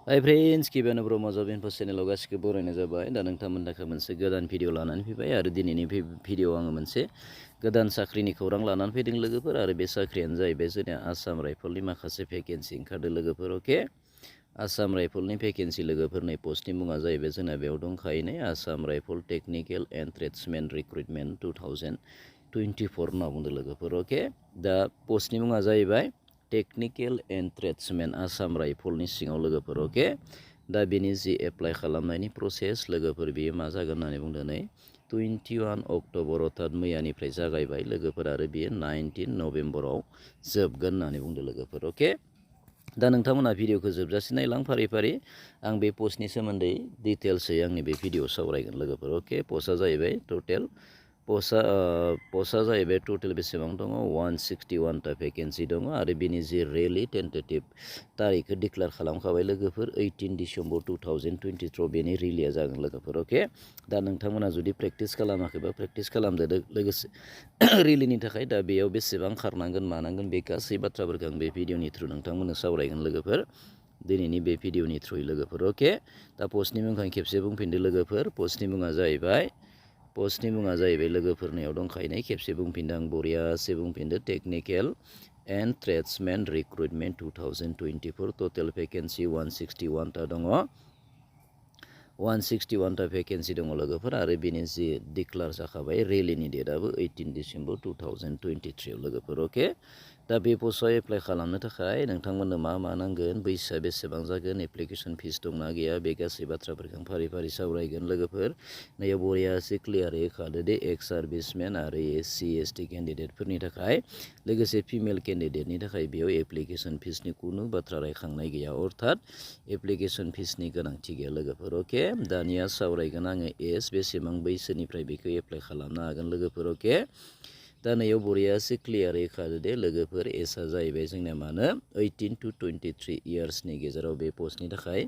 hi friends गिबियावनो ब्रह्म जब info चेनेलाव गासिखौबो बरायनाय जाबाय दा नोंथांमोननि थाखाय मोनसे गोदान भिडिअ लानानै फैबाय आरो दिनैनि भिडिअ आङो मोनसे गोदान साख्रिनि खौरां लानानै फैदों लोगोफोर आरो बे साख्रियानो जाहैबाय जोंनिया आसाम राइफलनि माखासे भेकेन्सि ओंखारदों लोगोफोर अके आसाम राइफलनि भेकेन्सि लोगोफोरनि पस्टनि मुङा जाहैबाय जोंना बेयाव दंखायो नै Assam rifle technical and tradesmen recruitment 2024 होनना बुंदों लोगोफोर अके दा पस्टनि मुङा जाहैबाय टेक्निकेल एन्ड ट्रेड्समेन आसाम राइफलनि सिङाव लोगोफोर अके दा बेनि जि एप्लाइ खालामनायनि प्रसेस लोगोफोर बेयो मा जागोन होननानै बुंदों नै 21 अक्ट'बर अर्थात मैयानिफ्राय जागायबाय लोगोफोर आरो बेयो 19 नभेम्बराव जोबगोन होननानै बुंदों लोगोफोर अके दा नोंथांमोना भिडिअखौ जोबजासिम नायलां फारि फारि आं बे पस्टनि सोमोन्दै डिटेल्सै आंनि बे भिडिअ सावरायगोन लोगोफोर अके पस्टआ जाहैबाय टटेल पस्टआ जाहैबाय टटेल बेसेबां दङ 161टा भेकेन्सि दङ आरो बेनि जि रेलि टेन्टेटिभ तारिखखौ डिक्लेयार खालामखाबाय लोगोफोर 18 डिसेम्बर 2023 बेनि रिलिया जागोन लोगोफोर अके दा नोंथांमोना जुदि प्रेक्टिस खालामाखैबा प्रेक्टिस खालामदो लोगोसे रिलिनि थाखाय दा बेयाव बेसेबां खारनांगोन मानांगोन बे गासै बाथ्राफोरखौ आं बे भिडिअनि थ्रु नोंथांमोननो सावरायगोन लोगोफोर दिनैनि बे भिडिअनि थ्रुयै लोगोफोर अके दा पस्टनि मुंखौ आं खेबसे बुंफिनदो लोगोफोर पस्टनि मुङा जाहैबाय लोगोफोरनियाव दंखायनाय खेबसे बुंफिनदों आं बरियासे बुंफिनदो technical and tradesmen recruitment 2024 total vacancy 161टा दङ 161टा भेकेन्सि दङ लोगोफोर आरो बेनि जि डिक्लेयार जाखाबाय रेलिनि डेटआबो 18 डिसेम्बर 2023 लोगोफोर अके दा बे पस्टआव एप्लाइ खालामनो थाखाय नोंथांमोननो मा नांगोन बैसोआ बेसेबां जागोन एप्लिकेसन फिस दंना गैया बे गासै बाथ्राफोरखौ आं फारि फारि सावरायगोन लोगोफोर नैयाव बरियासे क्लियारै होखादो दे एक्स सार्भिसमेन आरो SC ST केन्डिडेटफोरनि थाखाय लोगोसे फिमेल केन्डिडेटनि थाखाय बेयाव एप्लिकेसन फिसनि खुनु बाथ्रा रायखांनाय गैया अर्थात एप्लिकेसन फिसनि गोनांथि गैया लोगोफोर अके दानिया सावरायगोन आङो एज बेसेबां बैसोनिफ्राय बेखौ एप्लाइ खालामनो हागोन लोगोफोर अके दा नैयाव बरियासे क्लियारै होखादो दे लोगोफोर एजआ जाहैबाय जोंना मानो 18 to 23 इयार्सनि गेजेराव बे पस्टनि थाखाय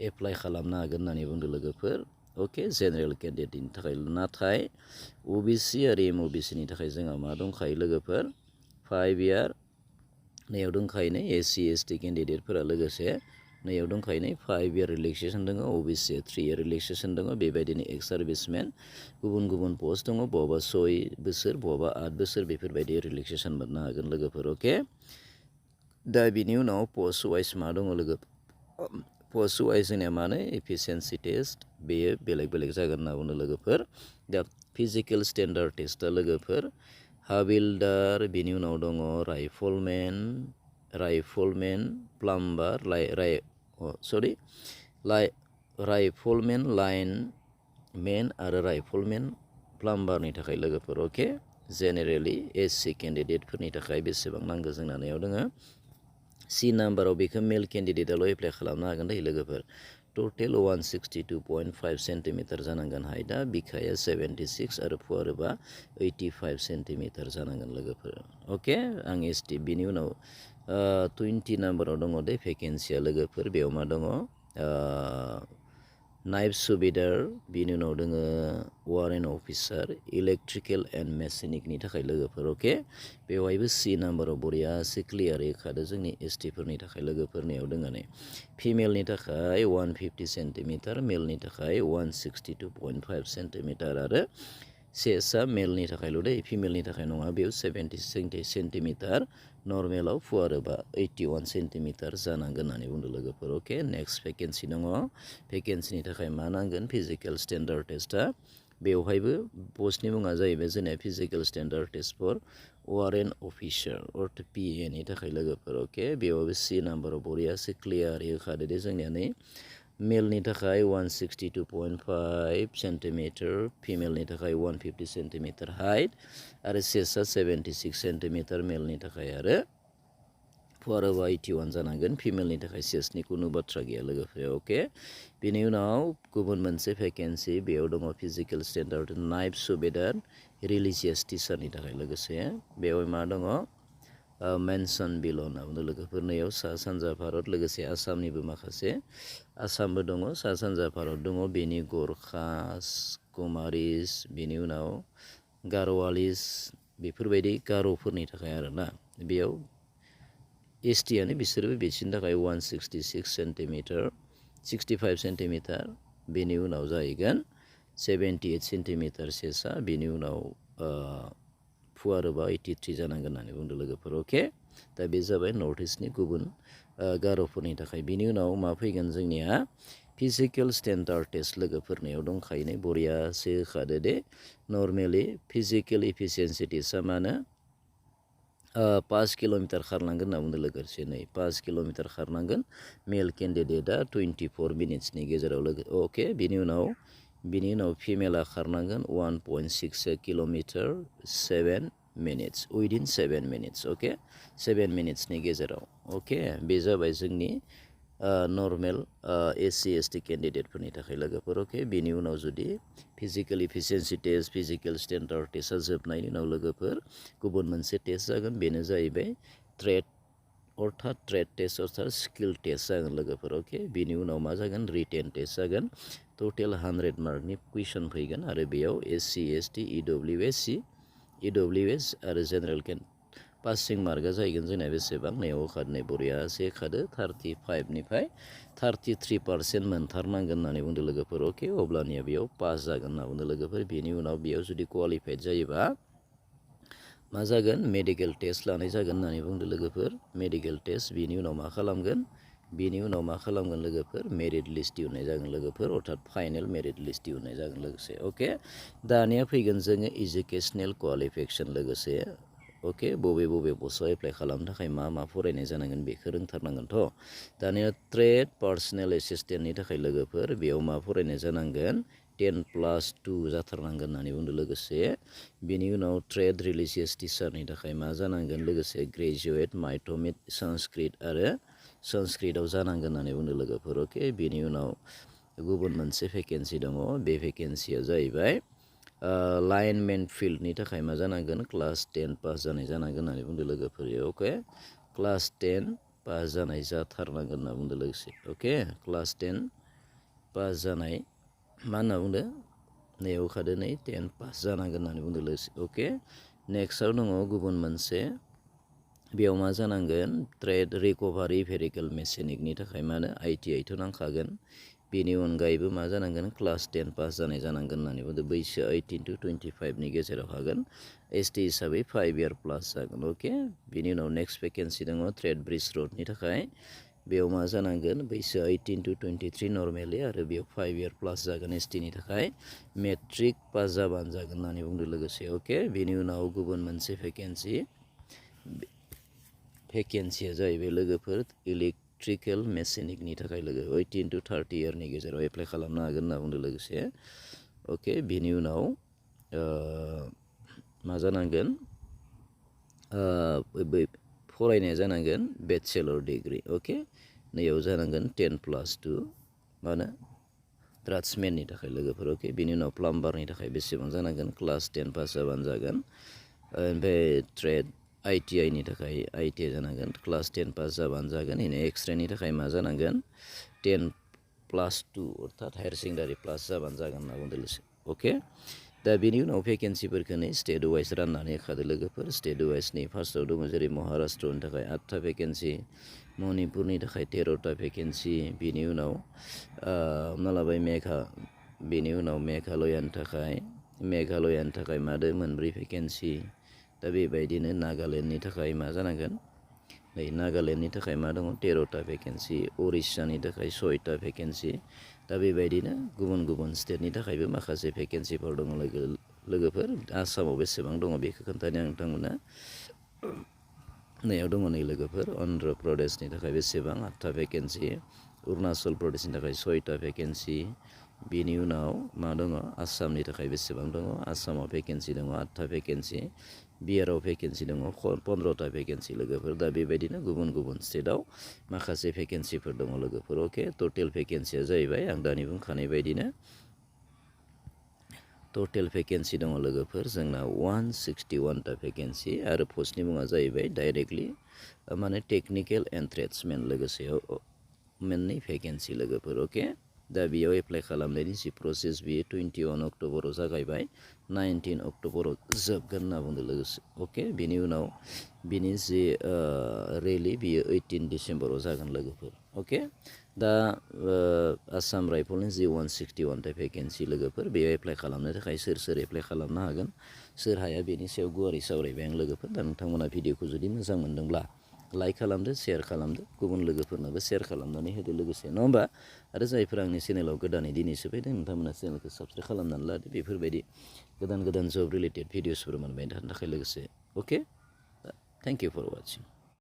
एप्लाइ खालामनो हागोन होननानै बुंदों लोगोफोर अके जेनेरेल केन्डिडेटनि थाखाय नाथाय OBC आरो MOBCनि थाखाय जोंहा मा दंखायो लोगोफोर 5 इयार नैयाव दंखायो नै SC ST केन्डिडेटफोरा लोगोसे नैयाव दंखायो नै 5 इयार रिलेक्सेसन दङ OBC 3 इयार रिलेक्सेसन दङ बेबायदिनो एक्स सार्भिसमेन गुबुन पस्ट दङ बहाबा 6 बोसोर बहाबा 8 बोसोर बेफोरबायदि रिलेक्सेसन मोननो हागोन लोगोफोर अके दा बिनि उनाव पस्ट वाइज मा दङ लोगो पस्ट वाइज जोंनिया मानो एफिसियेन्सि टेस्ट बेयो बेलेग जागोन होनना बुंदों लोगोफोर दा फिजिकेल स्टेन्डार्ड टेस्टआ लोगोफोर हाबिलदार बिनि उनाव दङ राइफलमेन प्लाम्बार राइफलमेन लाइनमेन आरो राइफलमेन प्लाम्बारनि थाखाय लोगोफोर अके जेनेरेलि SC केन्डिडेटफोरनि थाखाय बेसेबां नांगौ जोंना नायाव दङ C नाम्बाराव बेखौ मेल केन्डिडेटआल' एप्लाइ खालामनो हागोन दै लोगोफोर टटेल 162.5 सेन्टिमिटार जानांगन हाइटआ बिखाया 76 आरो फुवारोबा 85 सेन्टिमिटार जानांगन लोगोफोर अके आं ST बिनि उनाव 20 नाम्बाराव दङ दे भेकेन्सिया लोगोफोर बेयाव मा दङ नाइफ सुबिदार बिनि उनाव दङ वारेन्ट अफिसार इलेक्ट्रिकेल एन्ड मेकानिकनि थाखाय लोगोफोर अके बेवहायबो C नाम्बाराव बरियासे क्लियारै होखादो जोंनि ST फोरनि थाखाय लोगोफोरनियाव दङ नै फिमेलनि थाखाय 150 सेन्टिमिटार मेलनि थाखाय 162.5 सेन्टिमिटार आरो सेसआ मेलनि थाखायल' दै फिमेलनि थाखाय नङा बेयाव 70 सेन्टिमिटार नर्मेलाव फुवारोबा 81 सेन्टिमिटार जानांगोन होननानै बुंदों लोगोफोर अके नेक्स्ट भेकेन्सि दङ भेकेन्सिनि थाखाय मा नांगोन फिजिकेल स्टेन्डार्ड टेस्टआ बेवहायबो पस्टनि मुङा जाहैबाय जोंना physical standard test for warrant officer अर्थात PA नि थाखाय लोगोफोर अके बेयावबो C नाम्बाराव बरियासे क्लियारै होखादो दे जोंनिया नै मेलनि थाखाय 162.5 सेन्टिमिटार फिमेलनि थाखाय 150 सेन्टिमिटार हाइट आरो सेसआ 76 सेन्टिमिटार मेलनि थाखाय आरो फुवारोबा 81 जानांगोन फिमेलनि थाखाय सेसनि खुनु बाथ्रा गैया लोगोफोर अके बेनि उनाव गुबुन मोनसे भेकेन्सि बेयाव दङ फिजिकेल स्टेन्डार्ड नाइफ सुबेदार रिलिजियास टिचारनि थाखाय लोगोसे बेयाव मा दङ मेनसन बिल' होनना बुंदों लोगोफोर नैयाव सा सानजा भारत लोगोसे आसामनिबो माखासे आसामबो दङ सा सानजा भारत दङ बेनि गोरखास कुमारिस बेनि उनाव गार'वालिस बेफोरबायदि गार'फोरनि थाखाय आरोना बेयाव ST आनो बिसोरबो बिसिनि थाखाय 166 सेन्टिमिटार 65 सेन्टिमिटार बेनि उनाव जाहैगोन 78 सेन्टिमिटार सेसा बेनि उनाव फुवारोबा 83 जानांगोन होननानै बुंदों लोगोफोर अके दा बे जाबाय नर्थ इस्टनि गुबुन गार'फोरनि थाखाय बेनि उनाव मा फैगोन जोंनिया फिजिकेल स्टेन्डार्ड टेस्ट लोगोफोरनियाव दंखायो बरियासो होखादो दे नर्मेलि फिजिकेल इफिसियेन्सि टेस्टआ मानो 5 किल'मिटार खारनांगोन होनना बुंदों लोगोसे नै 5 किल'मिटार खारनांगोन मेल केन्डिडेटआ 24 मिनिट्सनि गेजेराव लोगो अके बिनि उनाव फिमेला खारनांगोन 1.6 किल'मिटार 7 मिनिट्स उइदिन 7 मिनिट्स अके 7 मिनिट्सनि गेजेराव अके बे जाबाय जोंनि नर्मेल SC ST केन्डिडेटफोरनि थाखाय लोगोफोर अके बेनि उनाव जुदि फिजिकेल इफिसियेन्सि टेस्ट फिजिकेल स्टेन्डार्ड टेस्टआ जोबनायनि उनाव लोगोफोर गुबुन मोनसे टेस्ट जागोन बेनो जाहैबाय ट्रेड टेस्ट अर्थात स्किल टेस्ट जागोन लोगोफोर अके बेनि उनाव मा जागोन रिटेन टेस्ट जागोन टटेल 100 मार्कनि कुइसन फैगोन आरो बेयाव SC ST EWS आरो जेनेरेल पासिं मार्कआ जाहैगोन जोंना बेसेबां नैयाव खादनाय बरियासे खादो 35 निफ्राय 33% मोनथारनांगोन होननानै बुंदों लोगोफोर अके अब्लानिया बेयाव पास जागोन होनना बुंदों लोगोफोर बेनि उनाव बेयाव जुदि क्वालिफाइड जायोबा मा जागोन मेडिकेल टेस्ट लानाय जागोन होननानै बुंदों लोगोफोर मेडिकेल टेस्ट बेनि उनाव मा खालामगोन लोगोफोर मेरिट लिस्ट दिहुननाय जागोन लोगोफोर अर्थात फाइनेल मेरिट लिस्ट दिहुननाय जागोन लोगोसे अके दानिया फैगोन जोङो इडुकेसनेल क्वालिफिकेसन लोगोसे अके बबे पस्टआव एप्लाइ खालामनो थाखाय मा फरायनाय जानांगोन बेखौ रोंथारनांगोनथ' दानिया ट्रेड पार्सनेल एसिस्टेन्टनि थाखाय लोगोफोर बेयाव मा फरायनाय जानांगोन 10+2 जाथारनांगोन होननानै बुंदों लोगोसे बेनि उनाव ट्रेड रिलिजियास टिचारनि थाखाय मा जानांगोन लोगोसे ग्रेजुवेट माइथमेट संस्कृतआव जानांगोन होननानै बुंदों लोगोफोर अके बेनि उनाव गुबुन मोनसे भेकेन्सि दङ बे भेकेन्सिया जाहैबाय लाइनमेन फिल्डनि थाखाय मा जानांगोन क्लास 10 पास जानाय जानांगोन होननानै बुंदों लोगोफोर अके क्लास 10 पास जानाय जाथारनांगोन होनना बुंदों लोगोसे अके क्लास 10 पास जानाय मा होनना बुंदों नैयाव खादो नै 10 पास जानांगोन होननानै बुंदों लोगोसे अके नेक्स्टआव दङ गुबुन मोनसे बेयाव मा जानांगोन ट्रेड रिकभारि भेहिकेल मेकानिकनि थाखाय मा होनो ITI थ' नांखागोन बेनि अनगायैबो मा जानांगोन क्लास 10 पास जानाय जानांगोन होननानै बुंदों बैसोआ 18 to 25 नि गेजेराव हागोन ST हिसाबै 5 year प्लास जागोन अके बेनि उनाव नेक्स्ट भेकेन्सि दङ ट्रेड ब्रिज रडनि थाखाय बेयाव मा जानांगोन बैसोआ 18 to 23 नर्मेलि आरो बेयाव 5 year प्लास जागोन ST नि थाखाय मेट्रिक पास जाबानो जागोन होननानै बुंदों लोगोसे अके बेनि उनाव गुबुन मोनसे भेकेन्सिया जाहैबाय लोगोफोर इलेक्ट्रिकेल मेकानिकनि थाखाय लोगो 18 to 30 इयारनि गेजेराव एप्लाइ खालामनो हागोन होनना बुंदों लोगोसे अके बेनि उनाव मा जानांगोन फरायनाया जानांगोन बेचेलर डिग्रि अके नैयाव जानांगोन 10+2 मा होनो ड्राफ्ट्समेननि थाखाय लोगोफोर अके बेनि उनाव प्लाम्बारनि थाखाय बेसेबां जानांगोन क्लास 10 पास जाबानो जागोन ओमफ्राय ट्रेड ITI नि थाखाय ITI जानांगोन क्लास 10 पास जाबानो जागोन इनि एक्सट्रानि थाखाय मा जानांगोन 10+2 अर्थात हायार सेकेन्डारि प्लास जाबानो जागोन होनना बुंदों लोगोसे अके दा बेनि उनाव भेकेन्सिफोरखौ नै स्टेट वाइज राननानै होखादो लोगोफोर स्टेट वाइजनि फार्स्टआव दङ जेरै महाराष्ट्रनि थाखाय 8था भेकेन्सि मणिपुरनि थाखाय 13था भेकेन्सि बेनि उनाव हमना लाबाय बेनि उनाव मेघालयानि थाखाय मा दं 4 भेकेन्सि दा बेबायदिनो नागालेण्डनि थाखाय मा जानांगोन नै नागालेण्डनि थाखाय मा दङ 13था भेकेन्सि उरिस्सानि थाखाय 6था भेकेन्सि दा बेबायदिनो गुबुन गुबुन स्टेटनि थाखायबो माखासे भेकेन्सिफोर दङ लोगोफोर आसामाव बेसेबां दङ बेखौ खोन्थानो नोंथांमोना नैयाव दङ नै लोगोफोर अन्ध्र प्रदेशनि थाखाय बेसेबां 8था भेकेन्सि अरुणाचल प्रदेशनि थाखाय 6था भेकेन्सि बेनि उनाव मा दङ आसामनि थाखाय बेसेबां दङ आसामाव भेकेन्सि दङ 8था भेकेन्सि बिहाराव भेकेन्सि दङ 15था भेकेन्सि लोगोफोर दा बेबायदिनो गुबुन गुबुन स्टेटआव माखासे भेकेन्सिफोर दङ लोगोफोर अके टटेल भेकेन्सिया जाहैबाय आं दानि बुंखानाय बायदिनो टटेल भेकेन्सि दङ लोगोफोर जोंना 161था भेकेन्सि आरो पस्टनि मुङा जाहैबाय डाइरेक्टलि माने टेक्निकेल एन्ड ट्रेड्समेन लोगोसे मोननै भेकेन्सि लोगोफोर अके दा बेयाव एप्लाइ खालामनायनि जि प्रसेस बेयो 21 अक्ट'बराव जागायबाय 19 अक्ट'बराव जोबगोन होनना बुंदों लोगोसे अके बेनि उनाव बिनि जि रेलि बियो 18 डिसेम्बराव जागोन लोगोफोर अके दा आसाम राइफलनि जि 161 टा भेकेन्सि लोगोफोर बेयाव एप्लाइ खालामनो थाखाय सोर एप्लाइ खालामनो हागोन सोर हाया बेनि सायाव गुवारै सावरायबाय आं लोगोफोर दा नोंथांमोना भिडिअखौ जुदि मोजां मोनदोंब्ला लाइक खालामदो शेयार खालामदो गुबुन लोगोफोरनोबो शेयार खालामनानै होदो लोगोसे नङा होमबा आरो जायफोरा आंनि चेनेलाव गोदानै दिनैसो फैदों नोंथांमोना चेनेलखौ साबस्क्राइब खालामनानै लादो बेफोरबायदि गोदान जब रिलेटेड भिडिअसफोर मोनबाय थानो थाखाय लोगोसे अके थेंक इउ फर वाचिं